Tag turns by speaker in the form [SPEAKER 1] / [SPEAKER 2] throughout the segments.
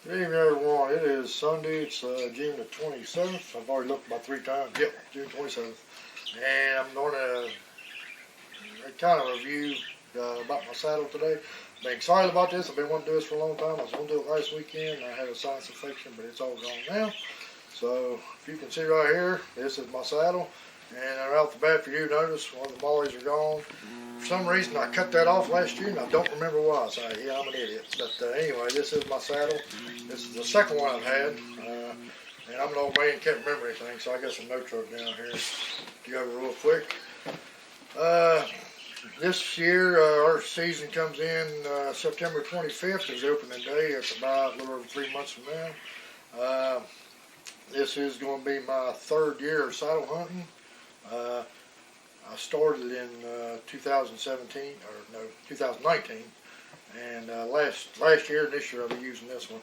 [SPEAKER 1] Good evening, everyone. It is Sunday. It's June the 27th. I've already looked about 3 times. Yep, June 27th. And I'm going to kind of review about my saddle today. I'm excited about this. I've been wanting to do this for a long time. I was going to do it last weekend. I had a sinus infection, but it's all gone now. So if you can see right here, this is my saddle. And right off the bat, for you to notice, one of the mollies are gone. For some reason, I cut that off last year, and I don't remember why. So yeah, I'm an idiot. But anyway, this is my saddle. This is the second one I've had. And I'm an old man, can't remember anything, so I got some notes wrote down here to go over real quick. This year, our season comes in September 25th is opening day. It's about a little over 3 months from now. This is going to be my 3rd year of saddle hunting. I started in 2017, or no, 2019, and last year and this year I'll be using this one.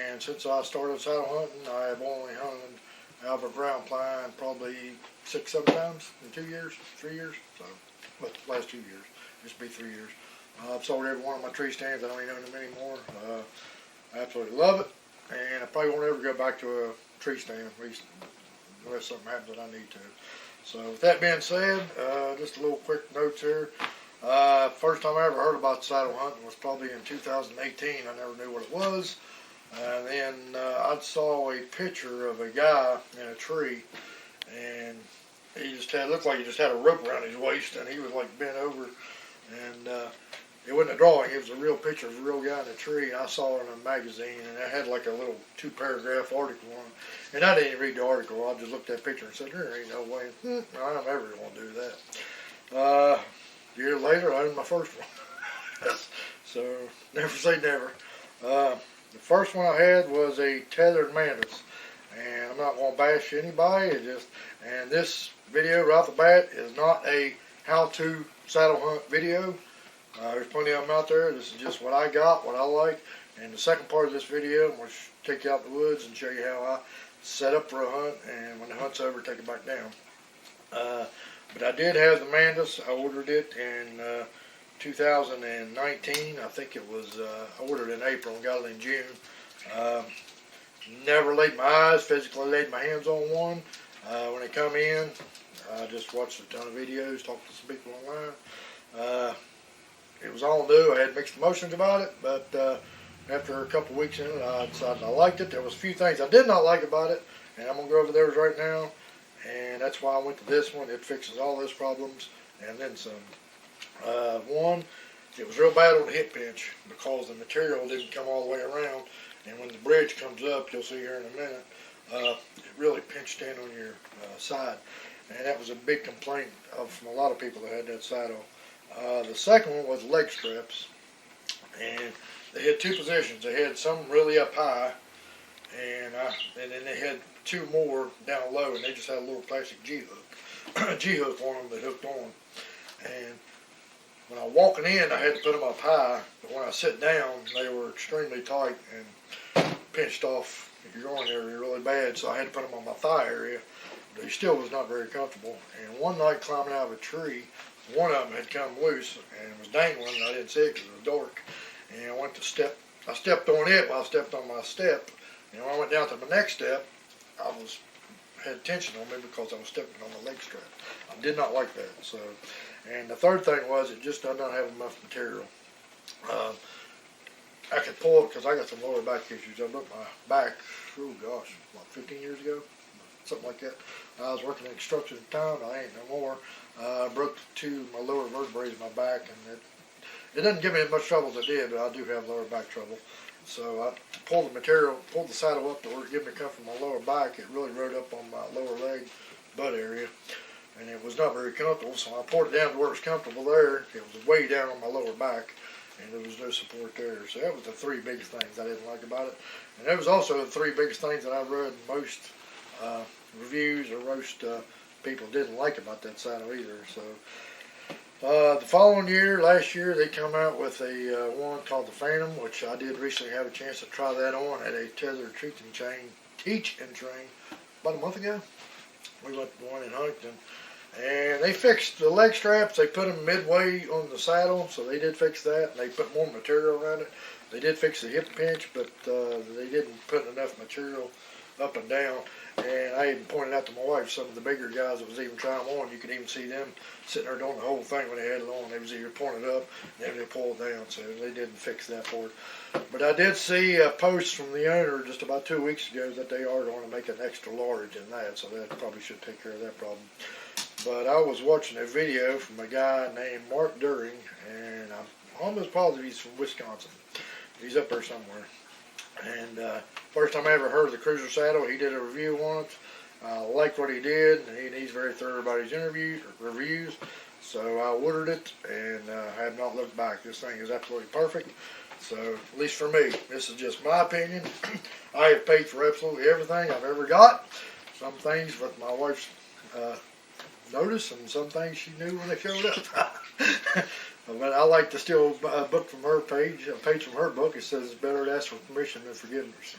[SPEAKER 1] And since I started saddle hunting, I have only hunted out of a ground pine probably 6-7 times in 2 years, 3 years. So, but the last 2 years, this will be 3 years. I've sold every one of my tree stands. I don't even own them anymore. I absolutely love it, and I probably won't ever go back to a tree stand unless something happens that I need to. So with that being said, just a little quick notes here. First time I ever heard about saddle hunting was probably in 2018. I never knew what it was. And then I saw a picture of a guy in a tree, and he just had, looked like he just had a rope around his waist, and he was like bent over. And it wasn't a drawing, it was a real picture of a real guy in a tree. I saw it in a magazine, and it had like a little 2-paragraph article on it. And I didn't even read the article. I just looked at that picture and said, there ain't no way I'm ever going to do that. A year later, I owned my first one. So, never say never. The first one I had was a tethered mantis. And I'm not going to bash anybody. And this video right off the bat is not a how-to saddle hunt video. There's plenty of them out there. This is just what I got, what I like. And the second part of this video, I'm going to take you out in the woods and show you how I set up for a hunt, and when the hunt's over, take it back down. But I did have the mantis. I ordered it in 2019. I think it was, I ordered it in April and got it in June. Never laid my eyes, physically laid my hands on one. When it come in, I just watched a ton of videos, talked to some people online. It was all new. I had mixed emotions about it, but after a couple weeks in it, I decided I liked it. There was a few things I did not like about it, and I'm going to go over those right now. And that's why I went to this one. It fixes all those problems and then some. One, it was real bad on the hip pinch because the material didn't come all the way around. And when the bridge comes up, you'll see here in a minute, it really pinched in on your side. And that was a big complaint from a lot of people that had that saddle. The second one was leg straps, and they had 2 positions. They had some really up high, and then they had 2 more down low, and they just had a little plastic G-hook, G-hook on them that hooked on. And when I was walking in, I had to put them up high, but when I sit down, they were extremely tight and pinched off your groin area really bad, so I had to put them on my thigh area. But it still was not very comfortable. And one night climbing out of a tree, one of them had come loose and was dangling, and I didn't see it because it was dark. And I went to I stepped on it while I stepped on my step. And when I went down to my next step, I had tension on me because I was stepping on the leg strap. I did not like that. So, and the third thing was it just does not have enough material. I could pull it because I got some lower back issues. I broke my back, oh gosh, like 15 years ago, something like that. I was working in construction at the time. I ain't no more. I broke my lower vertebrae in my back, and it doesn't give me as much trouble as it did, but I do have lower back trouble. So I pulled the saddle up to where it gave me comfort in my lower back. It really rode up on my lower leg, butt area, and it was not very comfortable. So I pulled it down to where it was comfortable there. It was way down on my lower back, and there was no support there. So that was the 3 biggest things I didn't like about it. And that was also the 3 biggest things that I read most reviews or most people didn't like about that saddle either. So the following year, last year, they come out with a one called the Phantom, which I did recently have a chance to try that on at a tethered teach and train about a month ago. We went to one in Huntington, And they fixed the leg straps. They put them midway on the saddle, so they did fix that. And they put more material around it. They did fix the hip pinch, but they didn't put enough material up and down. And I even pointed out to my wife, some of the bigger guys that was even trying them on, you could even see them sitting there doing the whole thing when they had it on. They was either pointed up, and then they pulled down, so they didn't fix that part. But I did see a post from the owner just about 2 weeks ago that they are going to make an extra large in that, so that probably should take care of that problem. But I was watching a video from a guy named Mark During, and I'm almost positive he's from Wisconsin. He's up there somewhere. And first time I ever heard of the CRUZR saddle, he did a review on it. I liked what he did, and he's very thorough about his reviews. So I ordered it, and I have not looked back. This thing is absolutely perfect. So, at least for me, this is just my opinion. I have paid for absolutely everything I've ever got. Some things with my wife's notice, and some things she knew when they showed up. But I like to steal a book from her page, a page from her book. It says it's better to ask for permission than forgiveness.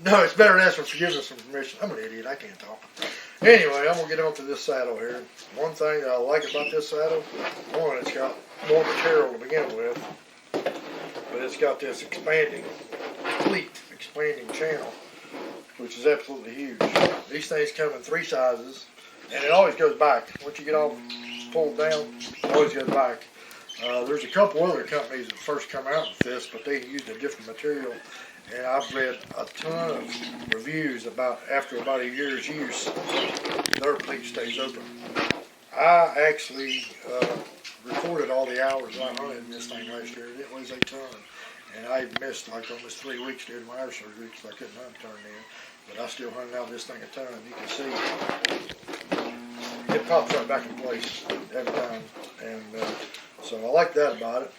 [SPEAKER 1] No, it's better to ask for forgiveness than permission. I'm an idiot. I can't talk. Anyway, I'm going to get on to this saddle here. One thing that I like about this saddle, one, it's got more material to begin with, but it's got this expanding channel, which is absolutely huge. These things come in 3 sizes, and it always goes back. Once you get all pulled down, it always goes back. There's a couple other companies that first come out with this, but they used a different material. And I've read a ton of reviews about after about a year's use, their pleat stays open. I actually recorded all the hours I hunted in this thing last year. It was a ton. And I missed like almost 3 weeks during my eye surgery because I couldn't hunt turn in. But I still hunted out this thing a ton. You can see it pops right back in place every time. And so I like that about it.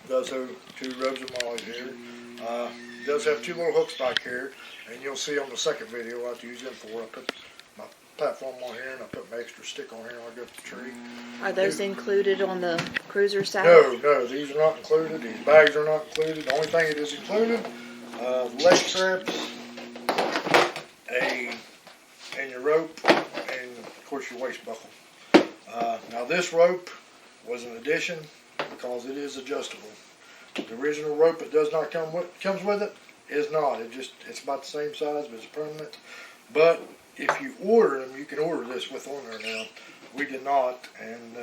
[SPEAKER 1] It does have 2 rows of mollies here. It does have 2 little hooks back here, and you'll see on the second video what I use them for. I put my platform on here, and I put my extra stick on here when I go up the tree.
[SPEAKER 2] Are those included on the CRUZR saddle?
[SPEAKER 1] No, these are not included. These bags are not included. The only thing that is included, leg straps, and your rope, and of course your waist buckle. Now this rope was an addition because it is adjustable. The original rope that does not comes with it is not. It's about the same size, but it's permanent. But if you order them, you can order this with on there now. We did not, and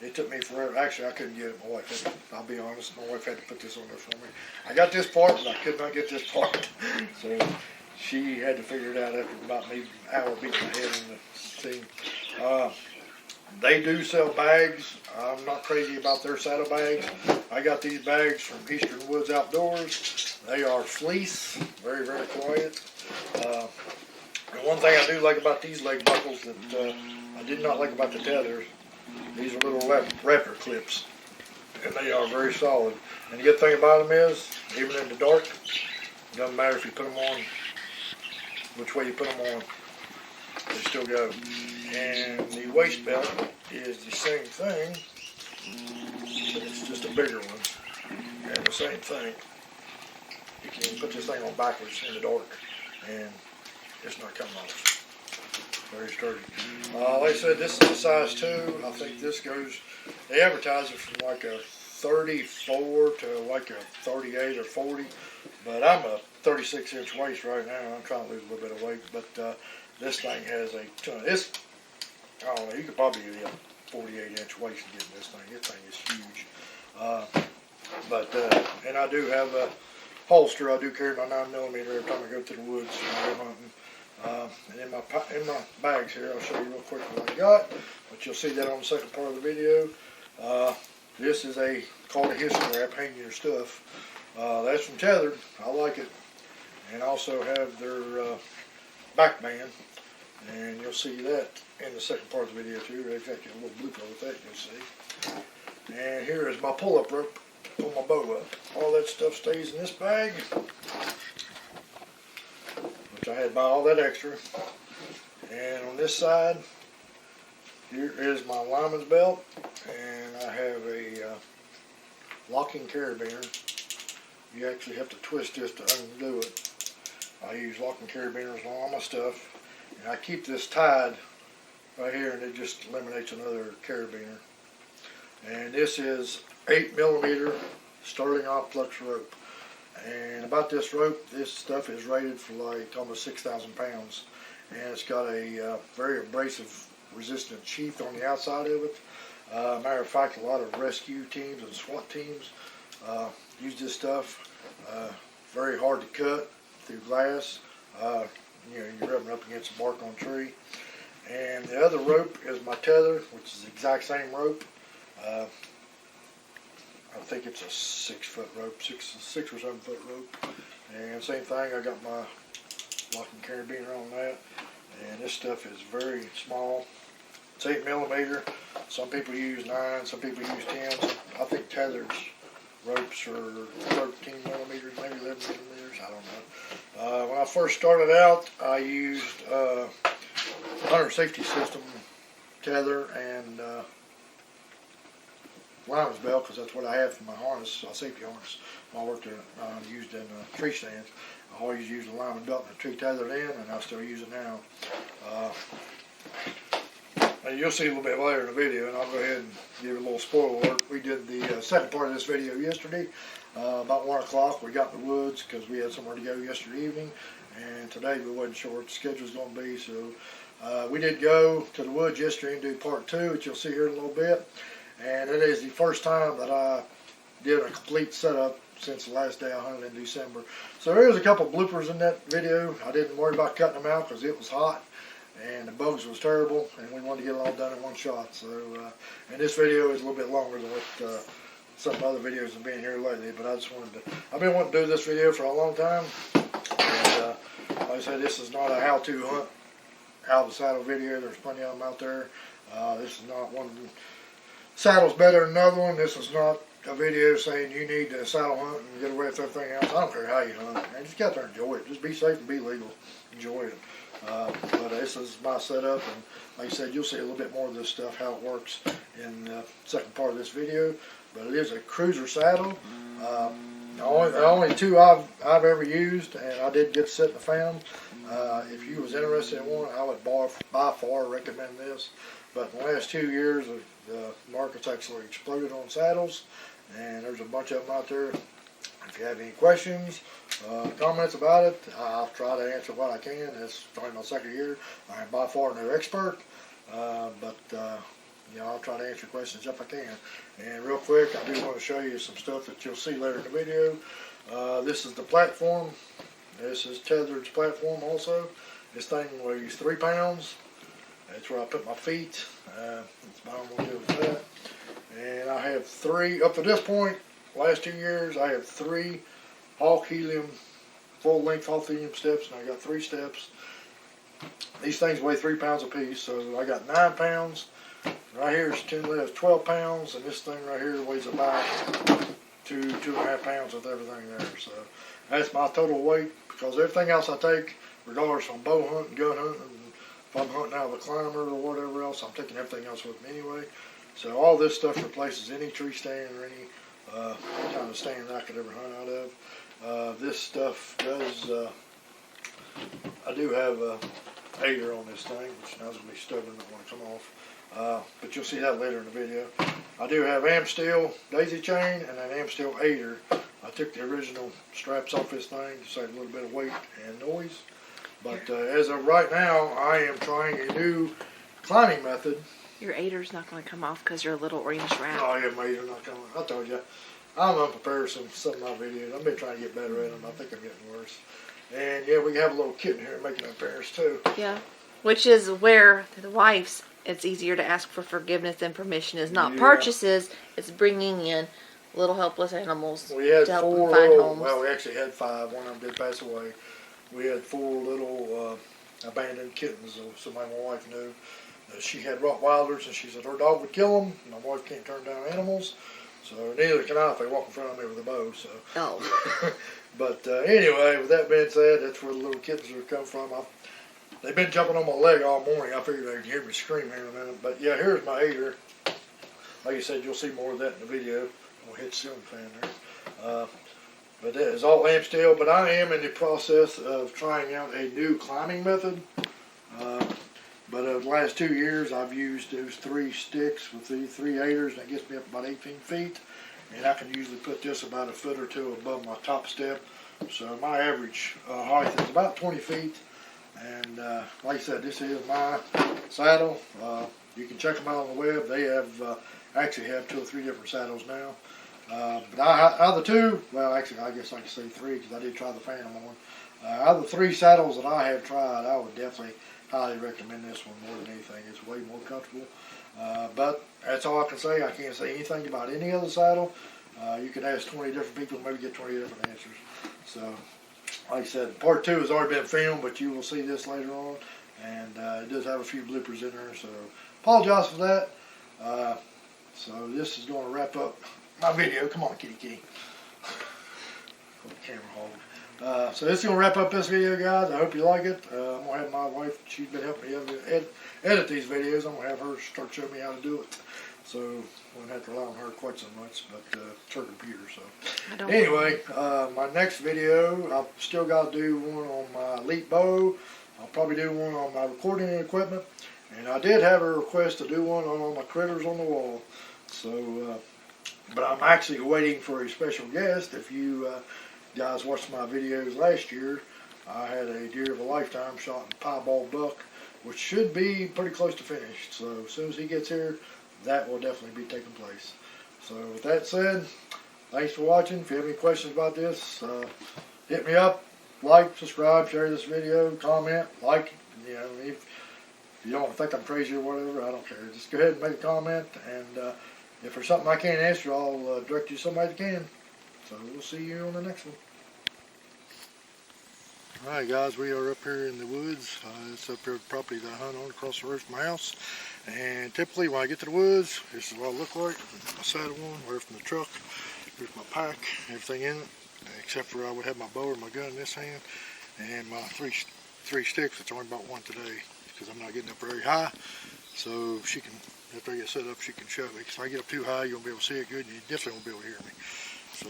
[SPEAKER 1] it took me forever. Actually, I couldn't get it. My wife had to, I'll be honest, my wife had to put this on there for me. I got this part, but I could not get this part. So she had to figure it out after about maybe an hour beating my head in the thing. They do sell bags. I'm not crazy about their saddle bags. I got these bags from Eastern Woods Outdoors. They are fleece, very, very quiet. And one thing I do like about these leg buckles that I did not like about the tethers, these are little raptor clips, and they are very solid. And the good thing about them is, even in the dark, it doesn't matter if you put them on, which way you put them on, they still go. And the waist belt is the same thing, but it's just a bigger one. And the same thing. You can put this thing on backwards in the dark, and it's not coming off. Very sturdy. Like I said, this is a size 2. I think this goes, they advertise it from like a 34 to like a 38 or 40. But I'm a 36-inch waist right now. I'm trying to lose a little bit of weight, but this thing has a ton. I don't know, you could probably get a 48-inch waist to get in this thing. This thing is huge. And I do have a holster. I do carry my 9mm every time I go to the woods and go hunting. And in my bags here, I'll show you real quick what I got, but you'll see that on the second part of the video. This is called a hiss strap, hanging your stuff. That's from Tethered. I like it. And also have their back band, and you'll see that in the second part of the video too. They've got a little blooper with that, you'll see. And here is my pull-up rope to pull my bow up. All that stuff stays in this bag, which I had to buy all that extra. And on this side, here is my lineman's belt, and I have a locking carabiner. You actually have to twist this to undo it. I use locking carabiners on all my stuff, and I keep this tied right here, and it just eliminates another carabiner. And this is 8mm Sterling Oplex rope. And about this rope, this stuff is rated for like almost 6,000 pounds. And it's got a very abrasive resistant sheath on the outside of it. Matter of fact, a lot of rescue teams and SWAT teams use this stuff. Very hard to cut through glass. You're rubbing up against the bark on a tree. And the other rope is my tether, which is the exact same rope. I think it's a 6-foot rope, 6 or 7 foot rope. And same thing, I got my locking carabiner on that. And this stuff is very small. It's 8mm. Some people use 9, some people use 10. I think Tether's ropes are 13mm, maybe 11mm. I don't know. When I first started out, I used hunter safety system tether and lineman's belt, because that's what I had for my harness, safety harness. I worked in, used in tree stands. I always used a lineman belt and a tree tethered in, and I still use it now. And you'll see a little bit later in the video, and I'll go ahead and give a little spoiler alert. We did the second part of this video yesterday. About 1 o'clock, we got in the woods because we had somewhere to go yesterday evening, and today we wasn't sure what the schedule was going to be. So we did go to the woods yesterday and do part 2, which you'll see here in a little bit. And it is the first time that I did a complete setup since the last day I hunted in December. So there's a couple bloopers in that video. I didn't worry about cutting them out because it was hot and the bugs was terrible, and we wanted to get it all done in one shot. So, and this video is a little bit longer than what some other videos have been here lately, but I just wanted to, I've been wanting to do this video for a long time. And like I said, this is not a how-to hunt out of the saddle video. There's plenty of them out there. This is not one saddle's better than another one. This is not a video saying you need to saddle hunt and get away with everything else. I don't care how you hunt, man. Just get out there and enjoy it. Just be safe and be legal. Enjoy it. But this is my setup, and like I said, you'll see a little bit more of this stuff, how it works in the second part of this video. But it is a CRUZR saddle. The only two I've ever used, and I did get to sit in the fan. If you was interested in one, I would by far recommend this. But in the last 2 years, the market's actually exploded on saddles, and there's a bunch of them out there. If you have any questions, comments about it, I'll try to answer what I can. It's only my second year. I am by far no expert, but you know, I'll try to answer questions if I can. And real quick, I do want to show you some stuff that you'll see later in the video. This is the platform. This is Tethered's platform also. This thing weighs 3 pounds. That's where I put my feet. That's about all I'm going to do with that. And I have 3, up to this point, last 2 years, I have 3 Hawk Helium, full length Hawk Helium steps, and I got 3 steps. These things weigh 3 pounds a piece, so I got 9 pounds. Right here is 12 pounds, and this thing right here weighs about 2.5 pounds with everything there. So that's my total weight, because everything else I take, regardless of bow hunting, gun hunting, if I'm hunting out of a climber or whatever else, I'm taking everything else with me anyway. So all this stuff replaces any tree stand or any kind of stand I could ever hunt out of. This stuff does, I do have a aider on this thing, which now is going to be stubborn, don't want to come off. But you'll see that later in the video. I do have Amsteel daisy chain and an Amsteel aider. I took the original straps off this thing to save a little bit of weight and noise. But as of right now, I am trying a new climbing method.
[SPEAKER 2] Your aider's not going to come off because you're a little orange rat.
[SPEAKER 1] Oh yeah, my aider's not coming. I told you, I'm unprepared with some of my videos. I've been trying to get better at them. I think I'm getting worse. And yeah, we have a little kitten here making an appearance too.
[SPEAKER 2] Yeah, which is where the wife's, it's easier to ask for forgiveness and permission is not purchases, it's bringing in little helpless animals
[SPEAKER 1] we had
[SPEAKER 2] to help
[SPEAKER 1] 4
[SPEAKER 2] them find
[SPEAKER 1] little,
[SPEAKER 2] homes.
[SPEAKER 1] well, we actually had 5. One of them did pass away. We had 4 little abandoned kittens, so my wife knew. She had Rottweilers, and she said her dog would kill them. My wife can't turn down animals, so neither can I if they walk in front of me with a bow. So.
[SPEAKER 2] Oh.
[SPEAKER 1] But anyway, with that being said, that's where the little kittens are come from. They've been jumping on my leg all morning. I figured they'd hear me scream here in a minute. But yeah, here's my aider. Like I said, you'll see more of that in the video. I'll hit the ceiling fan there. But that is all Amsteel. But I am in the process of trying out a new climbing method. But the last 2 years, I've used those 3 sticks with the 3 aiders, and that gets me up about 18 feet. And I can usually put this about a foot or 2 above my top step. So my average height is about 20 feet. And like I said, this is my saddle. You can check them out on the web. They have actually have 2 or 3 different saddles now. But out of the 2, well, actually, I guess I can say 3 because I did try the Phantom one. Out of the 3 saddles that I have tried, I would definitely highly recommend this one more than anything. It's way more comfortable. But that's all I can say. I can't say anything about any other saddle. You can ask 20 different people and maybe get 20 different answers. So, like I said, part 2 has already been filmed, but you will see this later on. And it does have a few bloopers in there, so apologize for that. So this is going to wrap up my video. Come on, kitty kitty. Camera hold. So this is going to wrap up this video, guys. I hope you like it. I'm going to have my wife, she's been helping me edit these videos. I'm going to have her start showing me how to do it. So I won't have to rely on her quite so much, but it's her computer. So anyway, my next video, I've still got to do one on my Elite bow. I'll probably do one on my recording equipment. And I did have a request to do one on all my critters on the wall. So, but I'm actually waiting for a special guest. If you guys watched my videos last year, I had a deer of a lifetime shot in piebald buck, which should be pretty close to finished. So as soon as he gets here, that will definitely be taking place. So with that said, thanks for watching. If you have any questions about this, hit me up. Like, subscribe, share this video, comment, like. You know, if you don't think I'm crazy or whatever, I don't care. Just go ahead and make a comment, and if there's something I can't answer, I'll direct you to somebody that can. So we'll see you on the next one. Alright guys, we are up here in the woods. It's up here at the property that I hunt on across the road from my house. And typically when I get to the woods, this is what I look like. My saddle on, away from the truck. Here's my pack, everything in it. Except for I would have my bow or my gun in this hand. And my three sticks. It's only about 1 today because I'm not getting up very high. So she can, after I get set up, she can show me. Because if I get up too high, you won't be able to see it good. And you definitely won't be able to hear me. So,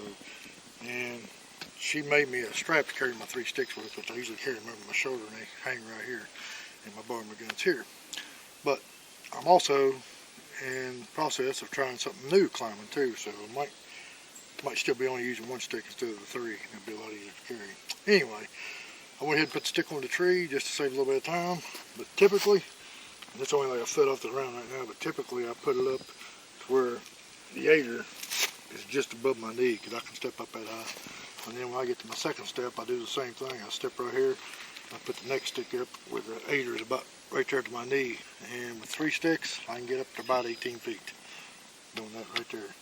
[SPEAKER 1] and she made me a strap to carry my 3 sticks with, which I usually carry them over my shoulder, and they hang right here. And my bow and my gun's here. But I'm also in the process of trying something new climbing too. So I might still be only using 1 stick instead of the 3. It'll be a lot easier to carry. Anyway, I went ahead and put the stick on the tree just to save a little bit of time. But typically, and it's only like a foot off the ground right now, but typically I put it up to where the aider is just above my knee because I can step up that high. And then when I get to my second step, I do the same thing. I step right here. I put the next stick up where the aider is about right there to my knee. And with 3 sticks, I can get up to about 18 feet. Doing that right there.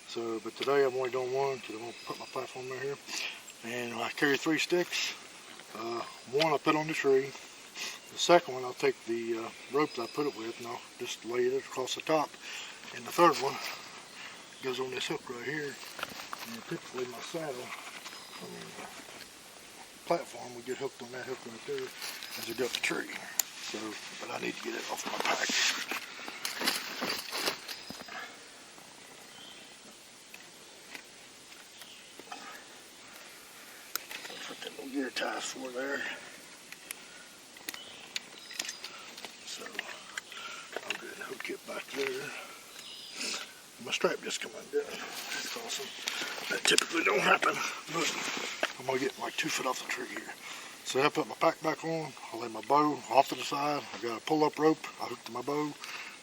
[SPEAKER 1] So, but today I'm only doing 1 because I'm going to put my platform right here. And I carry 3 sticks. 1 I put on the tree. The second one I'll take the rope that I put it with and I'll just lay it across the top. And the third one goes on this hook right here. And typically my saddle, platform would get hooked on that hook right there as I go up the tree. So, but I need to get it off my pack. Put that little gear tie for there. So I'll go ahead and hook it back there. My strap just come undone. That's awesome. That typically don't happen, but I'm gonna get like 2 foot off the tree here. So I put my pack back on. I lay my bow off to the side. I got a pull-up rope. I hook to my bow,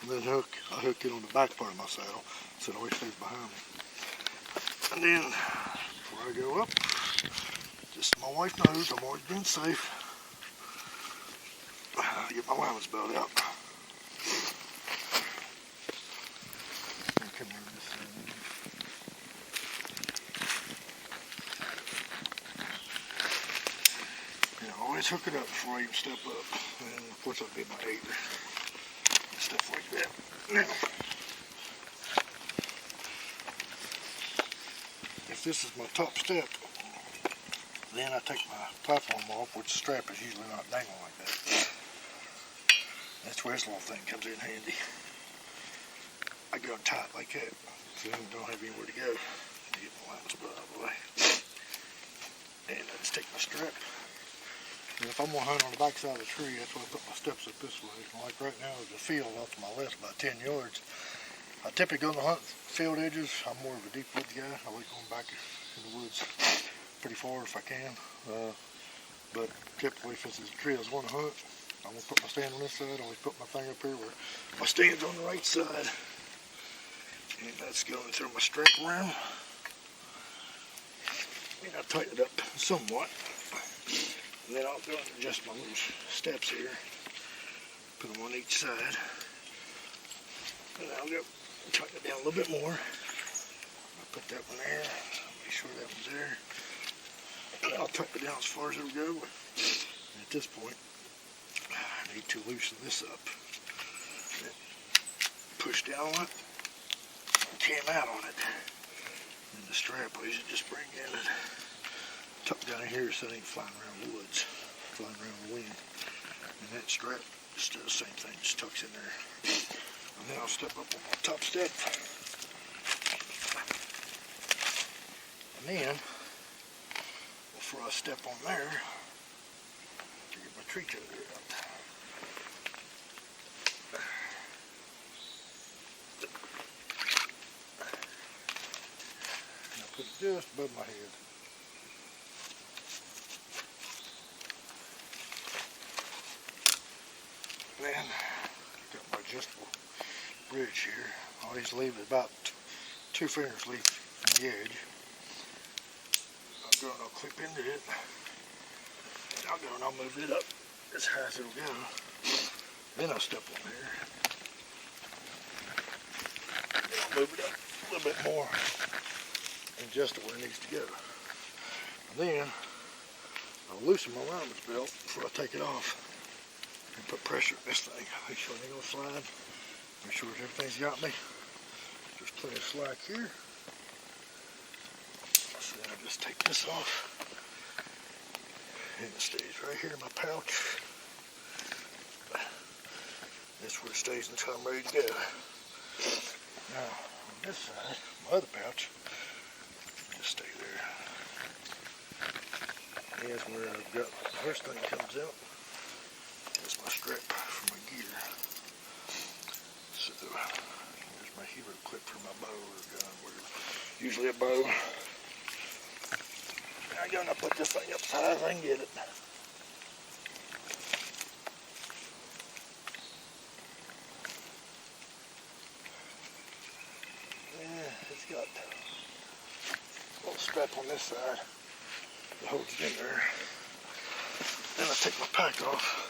[SPEAKER 1] and then I hook it on the back part of my saddle, so it always stays behind me. And then before I go up, just so my wife knows I'm always being safe. I get my women's belt out. Come here, this always hook it up before I even step up. And of course that'd be my aider. Stuff like that. Now, if this is my top step, then I take my platform off, which the strap is usually not dangling like that. That's where this little thing comes in handy. I go tight like that, so I don't have anywhere to go. Get my lines out of the way. And I just take my strap, And if I'm gonna hunt on the back side of the tree, that's why I put my steps up this way. Like right now, there's a field off to my left about 10 yards. I typically go to hunt field edges. I'm more of a deep woods guy. I like going back in the woods pretty far if I can. But typically, if it's a tree I was going to hunt, I'm going to put my stand on this side. I always put my thing up here where my stand's on the right side. And that's going through my strap around. And I'll tighten it up somewhat. And then I'll go and adjust my little steps here. Put them on each side. And I'll go tighten it down a little bit more. I'll put that one there. Make sure that one's there. And I'll tighten it down as far as it'll go. And at this point, I need to loosen this up. Push down on it. Cam out on it. And the strap, I usually just bring in and tuck down in here so it ain't flying around the woods, flying around the wind. And that strap just does the same thing, just tucks in there. And then I'll step up on my top step. And then, before I step on there, to get my tree cover out. And I'll put it just above my head. Then, got my adjustable bridge here. I always leave it about 2 fingers length from the edge. I'll go and I'll clip into it. And I'll go and I'll move it up as high as it'll go. Then I'll step on there. Then I'll move it up a little bit more and adjust it where it needs to go. And then I'll loosen my lineman's belt before I take it off. And put pressure in this thing. Make sure it ain't gonna slide. Make sure everything's got me. There's plenty of slack here. So then I just take this off. And it stays right here in my pouch. That's where it stays until I'm ready to go. Now, on this side, my other pouch, just stay there. Here's where I've got the first thing comes out. That's my strap for my gear. So, here's my hero clip for my bow or gun, usually a bow. Now I go and I put this thing up as high as I can get it. Yeah, it's got a little strap on this side that holds it in there. Then I take my pack off.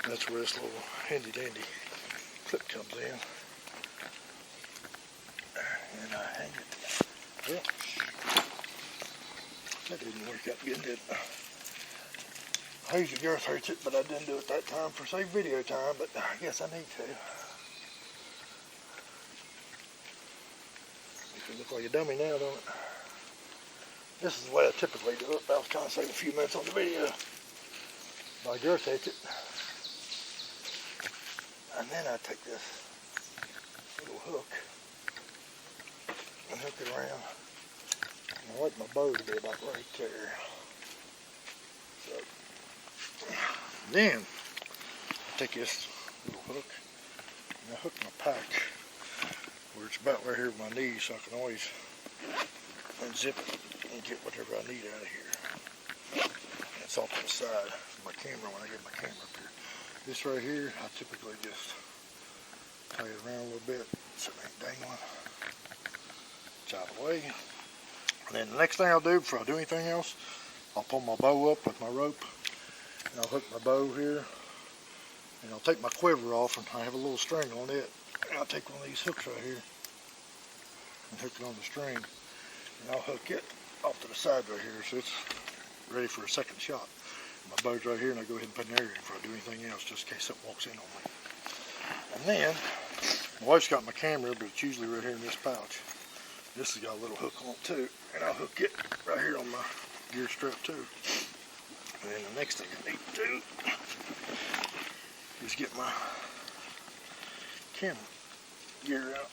[SPEAKER 1] That's where this little handy dandy clip comes in. And I hang it. Well, that didn't work out good, did it? I usually girth hurts it, but I didn't do it that time for save video time, but I guess I need to. Makes me look like a dummy now, don't it? This is the way I typically do it, but I was trying to save a few minutes on the video. But I girth hitch it. And then I take this little hook and hook it around. And I like my bow to be about right there. So then I take this little hook and I hook my pack where it's about right here with my knees, so I can always unzip it and get whatever I need out of here. And it's off to the side of my camera when I get my camera up here. This right here, I typically just tie it around a little bit so it ain't dangling. It's out of the way. And then the next thing I'll do before I do anything else, I'll pull my bow up with my rope and I'll hook my bow here and I'll take my quiver off, and I have a little string on it, and I'll take one of these hooks right here and hook it on the string, and I'll hook it off to the side right here so it's ready for a second shot. My bow's right here, and I go ahead and put an area before I do anything else, just in case something walks in on me. And then, my wife's got my camera, but it's usually right here in this pouch. This has got a little hook on it too, and I'll hook it right here on my gear strap too. And then the next thing I need to do is get my camera gear out.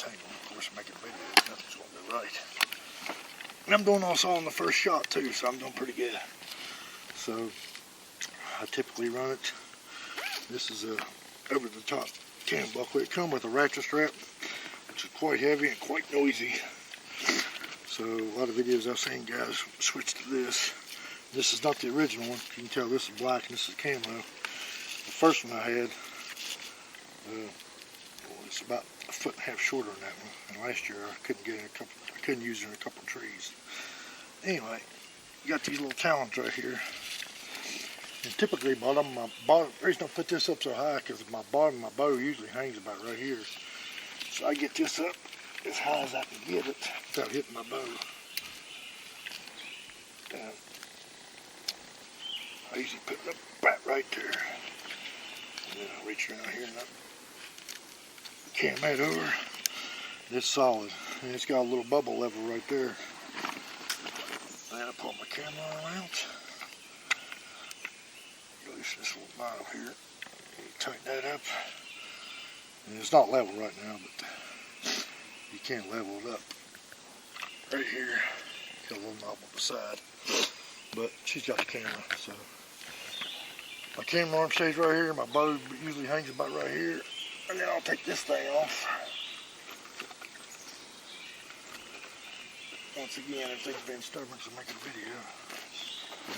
[SPEAKER 1] tangle. Of course, making videos, nothing's going to go right. And I'm doing also on the first shot too, so I'm doing pretty good. So I typically run it. This is a over-the-top cam buckle. It comes with a ratchet strap, which is quite heavy and quite noisy. So a lot of videos I've seen guys switch to this. This is not the original one. You can tell this is black and this is camo. The first one I had, it's about a foot and a half shorter than that one. And last year I couldn't use it in a couple of trees. Anyway, you got these little talons right here. And typically, the reason I put this up so high because my bottom of my bow usually hangs about right here. So I get this up as high as I can get it without hitting my bow. And I usually put it up about right there. And then I reach around here and I cam that over. It's solid. And it's got a little bubble lever right there. Then I pull my camera out. Release this little knob here. Tighten that up. And it's not level right now, but you can level it up. Right here, got a little knob on the side. But she's got the camera, so. My camera arm stays right here. My bow usually hangs about right here. And then I'll take this thing off. Once again, everything's been stubborn, so I'm making a video.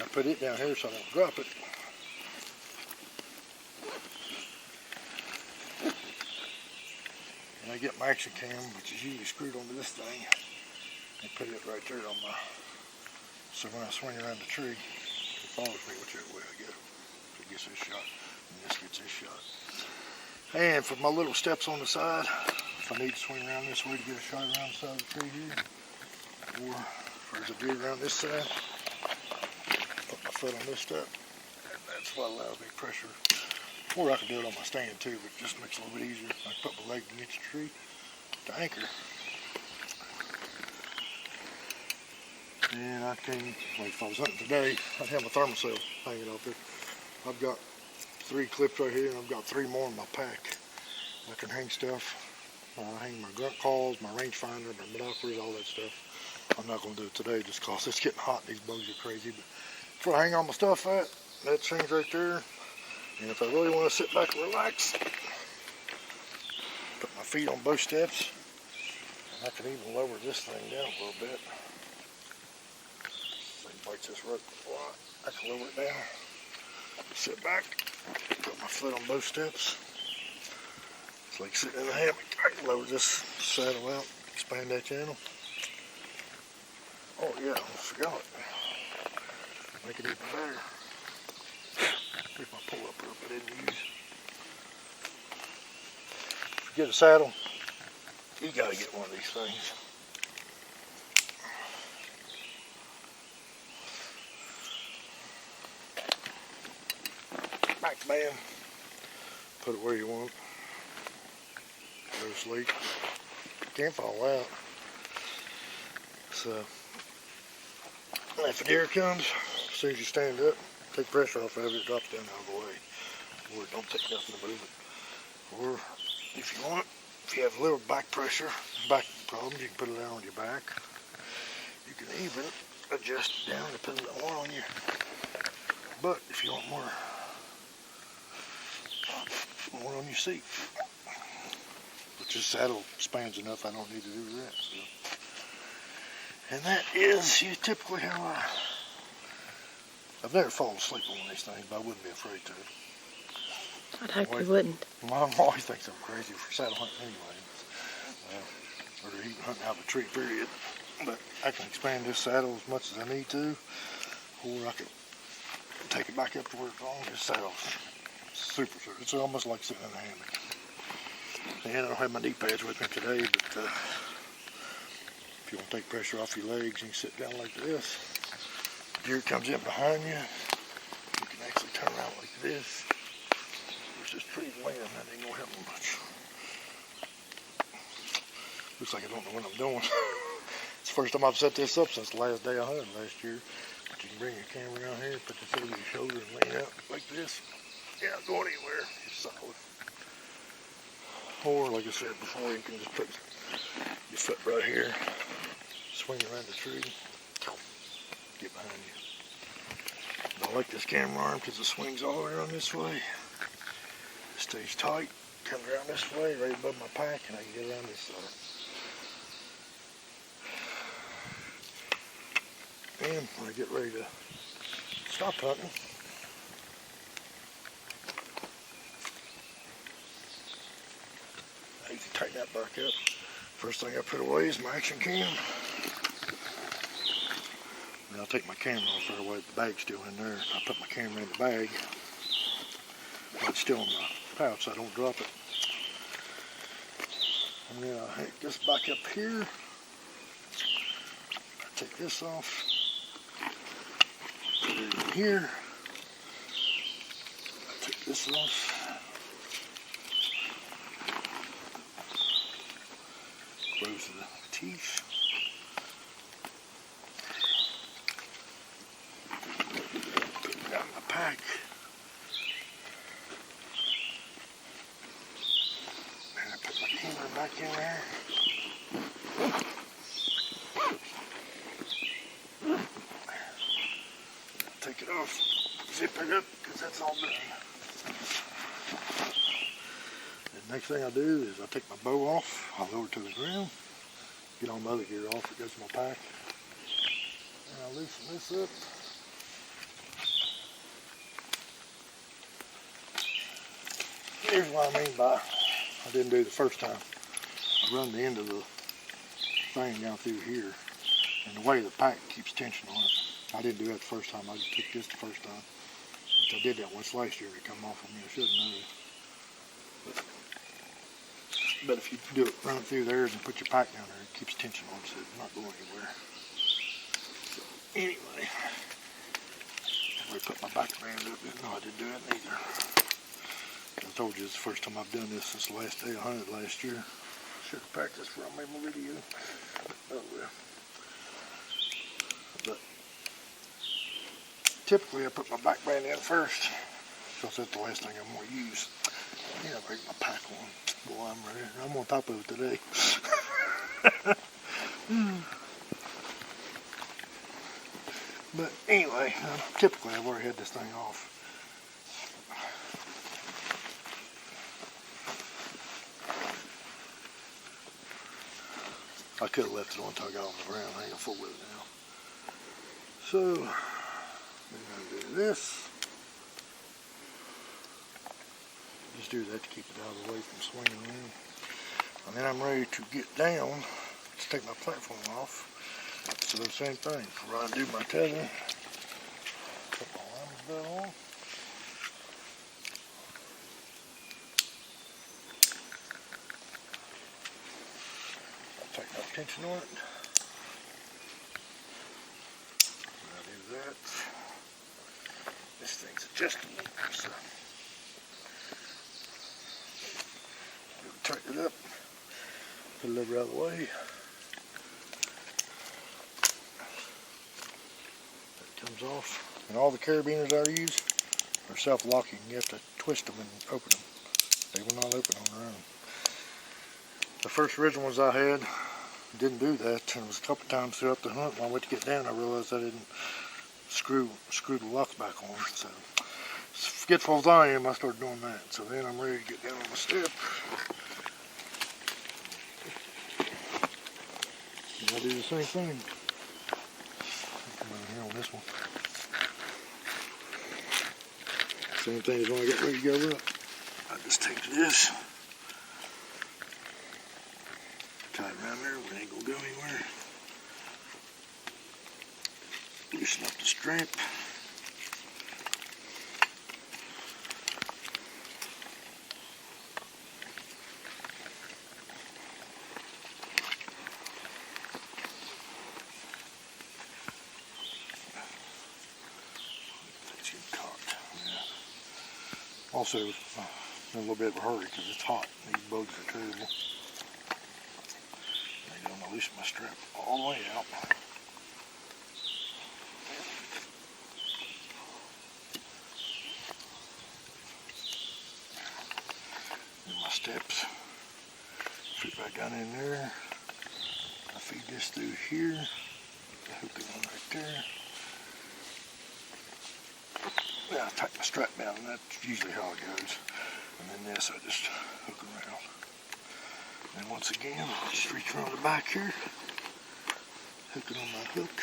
[SPEAKER 1] I put it down here so I don't drop it. And I get my action cam, which is usually screwed onto this thing, and put it right there on my, so when I swing around the tree, it follows me whichever way I go. So it gets this shot, and this gets this shot. And for my little steps on the side, if I need to swing around this way to get a shot around the side of the tree here, or if there's a view around this side, put my foot on this step, and that's what allows me pressure. Or I can do it on my stand too, but it just makes it a little bit easier. I can put my leg against the tree to anchor. And I can, like if I was hunting today, I'd have my thermocell hanging off there. I've got 3 clips right here, and I've got 3 more in my pack. I can hang stuff. I hang my grunt calls, my rangefinder, my binoculars, all that stuff. I'm not going to do it today just because it's getting hot and these bugs are crazy. But that's where I hang all my stuff at. That thing's right there. And if I really want to sit back and relax, put my feet on both steps. And I can even lower this thing down a little bit. This thing bites this rope a lot. I can lower it down. Sit back, put my foot on both steps. It's like sitting in a hammock. I can lower this saddle out, expand that channel. Oh yeah, I forgot. Make it even better. Here's my pull up rope I didn't use. If you get a saddle, you gotta get one of these things. Back band. Put it where you want. Go to sleep. Can't fall out. So, if a deer comes, as soon as you stand up, take pressure off of it, it drops down out of the way. Or it don't take nothing to move it. Or if you want, if you have a little back pressure, back problems, you can put it down on your back. You can even adjust it down to put a little more on you. But if you want more on your seat, but this saddle spans enough, I don't need to do that. So. And that is typically how I've never fallen asleep on one of these things, but I wouldn't be afraid to.
[SPEAKER 2] I'd hope you wouldn't.
[SPEAKER 1] My mom always thinks I'm crazy for saddle hunting anyway. Or even hunting out of a tree, period. But I can expand this saddle as much as I need to, or I can take it back up to where it belongs. This saddle's super. It's almost like sitting in a hammock. And I don't have my knee pads with me today, but if you want to take pressure off your legs, you can sit down like this. Deer comes in behind you, you can actually turn around like this. Which is pretty lame, that ain't gonna help me much. Looks like I don't know what I'm doing. It's the first time I've set this up since the last day I hunted last year. But you can bring your camera down here, put this over your shoulder and lean out like this. Yeah, go anywhere, it's solid. Or like I said before, you can just put Your foot right here. Swing around the tree. Get behind you. I like this camera arm because it swings all the way around this way. It stays tight. Comes around this way, right above my pack, and I can get around this side. And when I get ready to stop hunting, I need to tighten that back up. First thing I put away is my action cam. And I'll take my camera off right away. The bag's still in there. I put my camera in the bag. But it's still in the pouch so I don't drop it. And then I'll hang this back up here. I take this off. Put it in here. I take this off. Close the teeth. Put it down my pack. And I put my camera back in there. Take it off, zip it up, because that's all done. The next thing I do is I take my bow off, I lower it to the ground, get all my other gear off that goes in my pack, and I loosen this up. Here's what I mean by I didn't do the first time. I run the end of the thing down through here, and the way the pack keeps tension on it. I didn't do that the first time. I just took this the first time. Which I did that once last year. It come off on me. I should have known. But if you do it, run it through there and put your pack down there, it keeps tension on it so it's not going anywhere. So anyway, I put my back band up. No, I didn't do it neither. I told you it's the first time I've done this since the last day I hunted last year. Should have practiced before I made my video. Oh well. But typically I put my back band in first, because that's the last thing I'm going to use. Yeah, I break my pack on. Boy, I'm ready. I'm on top of it today. But anyway, typically I've already had this thing off. I could have left it on until I got on the ground. I ain't gonna fool with it now. So, I'm gonna do this. Just do that to keep it out of the way from swinging around. And then I'm ready to get down. Let's take my platform off. So the same thing. Before I do my tether, put my liner's belt on. Take no tension on it. I'll do that. This thing's adjustable, so tighten it up, put the lever out of the way. That comes off. And all the carabiners I use are self-locking. You have to twist them and open them. They will not open on their own. The first original ones I had didn't do that, and it was a couple times throughout the hunt. When I went to get down, I realized I didn't screw the locks back on. So, as forgetful as I am, I started doing that. So then I'm ready to get down on my step. And I do the same thing. Come on here on this one. Same thing as when I get ready to go up. I just take this. Tie it around there, we ain't gonna go anywhere. Loosen up the strap. That's getting caught. Yeah. Also, in a little bit of a hurry because it's hot. These bugs are terrible. I'm going to loosen my strap all the way out. And my steps fit back down in there. I feed this through here. I hook the one right there. Yeah, I tighten my strap down, and that's usually how it goes. And then this, I just hook around. And once again, I just reach around the back here, hook it on my hook.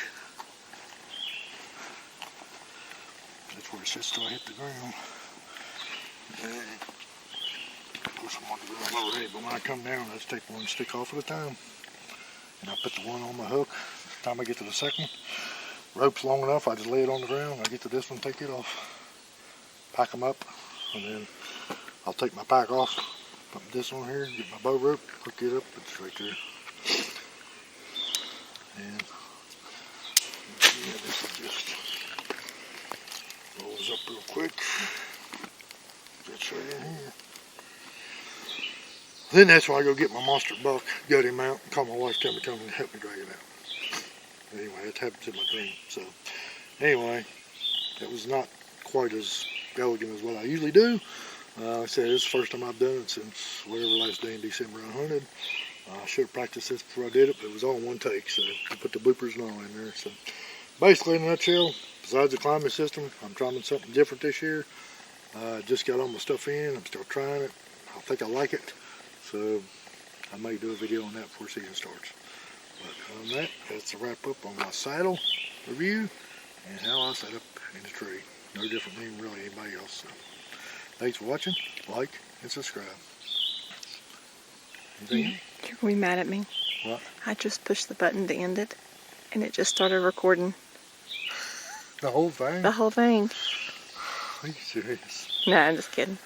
[SPEAKER 1] That's where it sits till I hit the ground. And of course I'm on the ground already, but when I come down, I just take one stick off at a time. And I put the one on my hook. By the time I get to the second, rope's long enough, I just lay it on the ground. I get to this one, take it off, pack them up, and then I'll take my pack off, put this on here, get my bow rope, hook it up, it's right there. And yeah, this is just rolls up real quick. That's right in here. Then that's when I go get my monster buck, gut him out, and call my wife, tell me to come and help me drag it out. Anyway, it happens in my dream. So anyway, it was not quite as elegant as what I usually do. I said this is the first time I've done it since whatever last day in December I hunted. I should have practiced this before I did it, but it was all in one take, so I put the bloopers and all in there. So basically, in a nutshell, besides the climbing system, I'm trying something different this year. Just got all my stuff in. I'm still trying it. I think I like it, so I may do a video on that before season starts. But other than that, that's a wrap up on my saddle review and how I set up in the tree. No different than really anybody else. So, thanks for watching. Like and subscribe. Anything else?
[SPEAKER 2] You're gonna be mad at me.
[SPEAKER 1] What?
[SPEAKER 2] I just pushed the button to end it, and it just started recording.
[SPEAKER 1] The whole thing?
[SPEAKER 2] The whole thing.
[SPEAKER 1] Are you serious?
[SPEAKER 2] No, I'm just kidding.